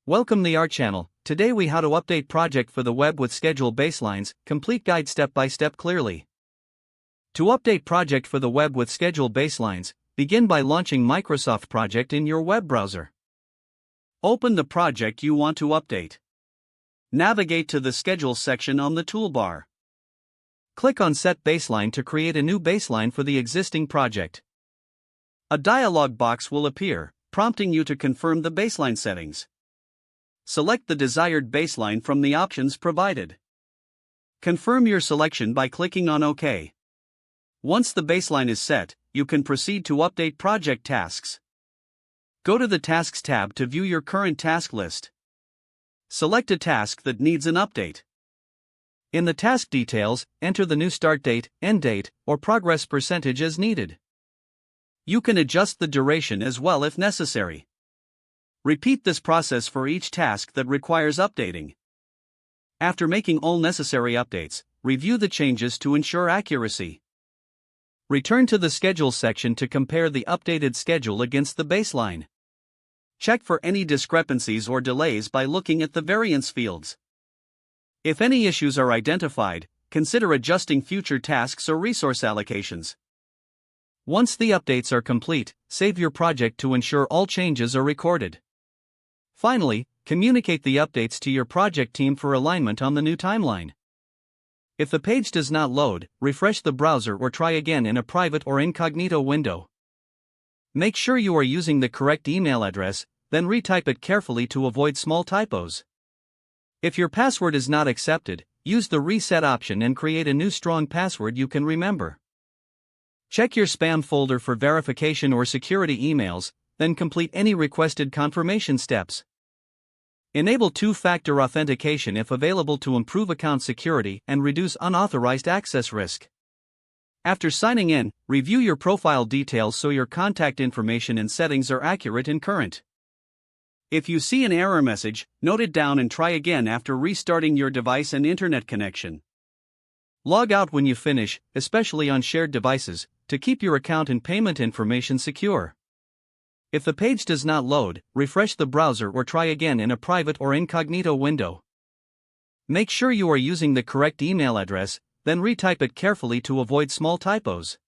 Welcome to our channel. Today we how to update project for the web with schedule baselines, complete guide step by step clearly. To update project for the web with schedule baselines, begin by launching Microsoft Project in your web browser. Open the project you want to update. Navigate to the schedule section on the toolbar. Click on Set Baseline to create a new baseline for the existing project. A dialog box will appear, prompting you to confirm the baseline settings. Select the desired baseline from the options provided. Confirm your selection by clicking on OK. Once the baseline is set, you can proceed to update project tasks. Go to the Tasks tab to view your current task list. Select a task that needs an update. In the task details, enter the new start date, end date, or progress percentage as needed. You can adjust the duration as well if necessary. Repeat this process for each task that requires updating. After making all necessary updates, review the changes to ensure accuracy. Return to the Schedule section to compare the updated schedule against the baseline. Check for any discrepancies or delays by looking at the variance fields. If any issues are identified, consider adjusting future tasks or resource allocations. Once the updates are complete, save your project to ensure all changes are recorded. Finally, communicate the updates to your project team for alignment on the new timeline. If the page does not load, refresh the browser or try again in a private or incognito window. Make sure you are using the correct email address, then retype it carefully to avoid small typos. If your password is not accepted, use the reset option and create a new strong password you can remember. Check your spam folder for verification or security emails, then complete any requested confirmation steps. Enable two-factor authentication if available to improve account security and reduce unauthorized access risk. After signing in, review your profile details so your contact information and settings are accurate and current. If you see an error message, note it down and try again after restarting your device and internet connection. Log out when you finish, especially on shared devices, to keep your account and payment information secure. If the page does not load, refresh the browser or try again in a private or incognito window. Make sure you are using the correct email address, then retype it carefully to avoid small typos.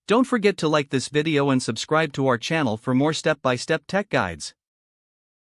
Don't forget to like this video and subscribe to our channel for more step-by-step tech guides.